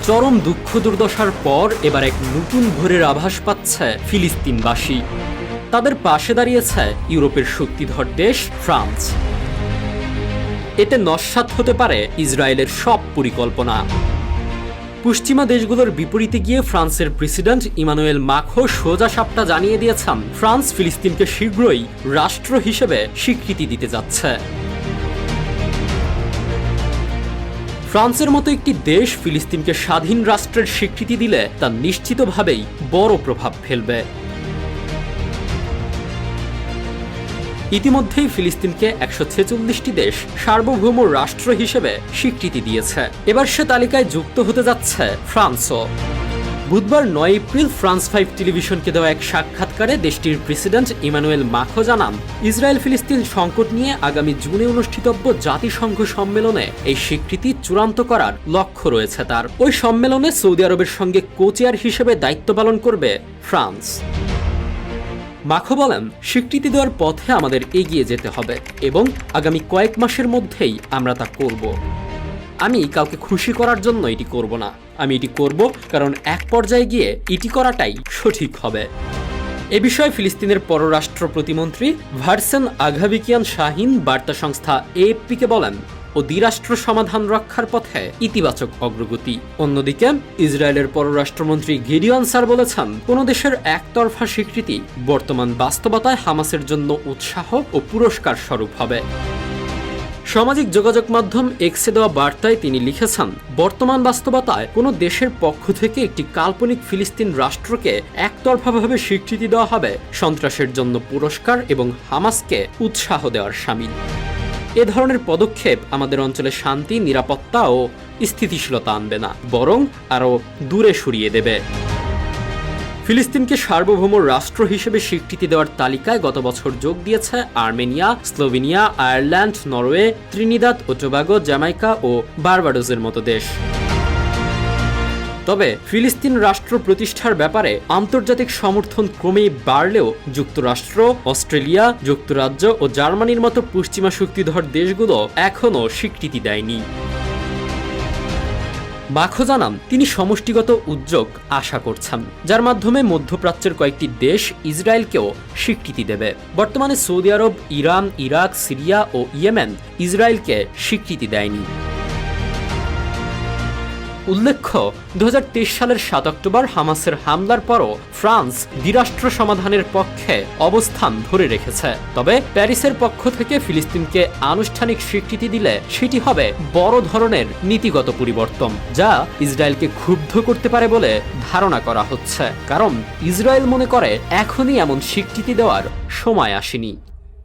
চরম দুঃখ দুর্দশার পর এবার এক নতুন ভোরের আভাস পাচ্ছে ফিলিস্তিনবাসী। তাদের পাশে দাঁড়িয়েছে ইউরোপের শক্তিধর দেশ ফ্রান্স। এতে নস্যাৎ হতে পারে ইসরায়েলের সব পরিকল্পনা। পশ্চিমা দেশগুলোর বিপরীতে গিয়ে ফ্রান্সের প্রেসিডেন্ট ইমানুয়েল মাখোঁ সোজা সাপটা জানিয়ে দিয়েছেন, ফ্রান্স ফিলিস্তিনকে শীঘ্রই রাষ্ট্র হিসেবে স্বীকৃতি দিতে যাচ্ছে। ফ্রান্সের মতো একটি দেশ ফিলিস্তিনকে স্বাধীন রাষ্ট্রের স্বীকৃতি দিলে তা নিশ্চিতভাবেই বড় প্রভাব ফেলবে। ইতিমধ্যেই ফিলিস্তিনকে ১৪৬টি দেশ সার্বভৌম রাষ্ট্র হিসেবে স্বীকৃতি দিয়েছে। এবার সে তালিকায় যুক্ত হতে যাচ্ছে ফ্রান্সও। বুধবার ৯ এপ্রিল ফ্রান্স ৫ টেলিভিশনকে দেওয়া এক সাক্ষাৎকারে দেশটির প্রেসিডেন্ট ইমানুয়েল মাখোঁ জানান, ইসরায়েল ফিলিস্তিন সংকট নিয়ে আগামী জুনে অনুষ্ঠিতব্য জাতিসংঘ সম্মেলনে এই স্বীকৃতি চূড়ান্ত করার লক্ষ্য রয়েছে তার। ওই সম্মেলনে সৌদি আরবের সঙ্গে কো-চেয়ার হিসেবে দায়িত্ব পালন করবে ফ্রান্স। মাখোঁ বলেন, স্বীকৃতি দেওয়ার পথে আমাদের এগিয়ে যেতে হবে এবং আগামী কয়েক মাসের মধ্যেই আমরা তা করব। আমি কাউকে খুশি করার জন্য এটি করব না, আমি এটি করব কারণ এক পর্যায়ে গিয়ে এটি করাটাই সঠিক হবে। এ বিষয়ে ফিলিস্তিনের পররাষ্ট্র প্রতিমন্ত্রী ভার্সেন আঘাবিকিয়ান শাহিন বার্তা সংস্থা এএফপিকে বলেন, ও দ্বিরাষ্ট্র সমাধান রক্ষার পথে ইতিবাচক অগ্রগতি। অন্যদিকে ইসরায়েলের পররাষ্ট্রমন্ত্রী গিডিওন স্যার বলেছেন, কোন দেশের একতরফা স্বীকৃতি বর্তমান বাস্তবতায় হামাসের জন্য উৎসাহ ও পুরস্কার স্বরূপ হবে। সামাজিক যোগাযোগ মাধ্যম এক্সে দেওয়া বার্তায় তিনি লিখেছেন, বর্তমান বাস্তবতায় কোনো দেশের পক্ষ থেকে একটি কাল্পনিক ফিলিস্তিন রাষ্ট্রকে একতরফাভাবে স্বীকৃতি দেওয়া হবে সন্ত্রাসের জন্য পুরস্কার এবং হামাসকে উৎসাহ দেওয়ার শামিল। এ ধরনের পদক্ষেপ আমাদের অঞ্চলে শান্তি, নিরাপত্তা ও স্থিতিশীলতা আনবে না, বরং আরও দূরে সরিয়ে দেবে। ফিলিস্তিনকে সার্বভৌম রাষ্ট্র হিসেবে স্বীকৃতি দেওয়ার তালিকায় গত বছর যোগ দিয়েছে Armenia, Slovenia, Ireland, Norway, Trinidad ও টোবাগো, জ্যামাইকা ও বারবাডোসের মতো দেশ। তবে ফিলিস্তিন রাষ্ট্র প্রতিষ্ঠার ব্যাপারে আন্তর্জাতিক সমর্থন ক্রমেই বাড়লেও যুক্তরাষ্ট্র, অস্ট্রেলিয়া, যুক্তরাজ্য ও জার্মানির মতো পশ্চিমা শক্তিধর দেশগুলো এখনও স্বীকৃতি দেয়নি। মাখোঁ জানান, তিনি সমষ্টিগত উদ্যোগ আশা করছেন, যার মাধ্যমে মধ্যপ্রাচ্যের কয়েকটি দেশ ইসরায়েলকেও স্বীকৃতি দেবে। বর্তমানে সৌদি আরব, ইরান, ইরাক, সিরিয়া ও ইয়েমেন ইসরায়েলকে স্বীকৃতি দেয়নি। উল্লেখ্য, ২০২৩ সালের ৭ অক্টোবর হামাসের হামলার পরও ফ্রান্স দ্বিরাষ্ট্র সমাধানের পক্ষে অবস্থান ধরে রেখেছে। তবে প্যারিসের পক্ষ থেকে ফিলিস্তিনকে আনুষ্ঠানিক স্বীকৃতি দিলে সেটি হবে বড় ধরনের নীতিগত পরিবর্তন, যা ইসরায়েলকে ক্ষুব্ধ করতে পারে বলে ধারণা করা হচ্ছে। কারণ ইসরায়েল মনে করে এখনই এমন স্বীকৃতি দেওয়ার সময় আসেনি।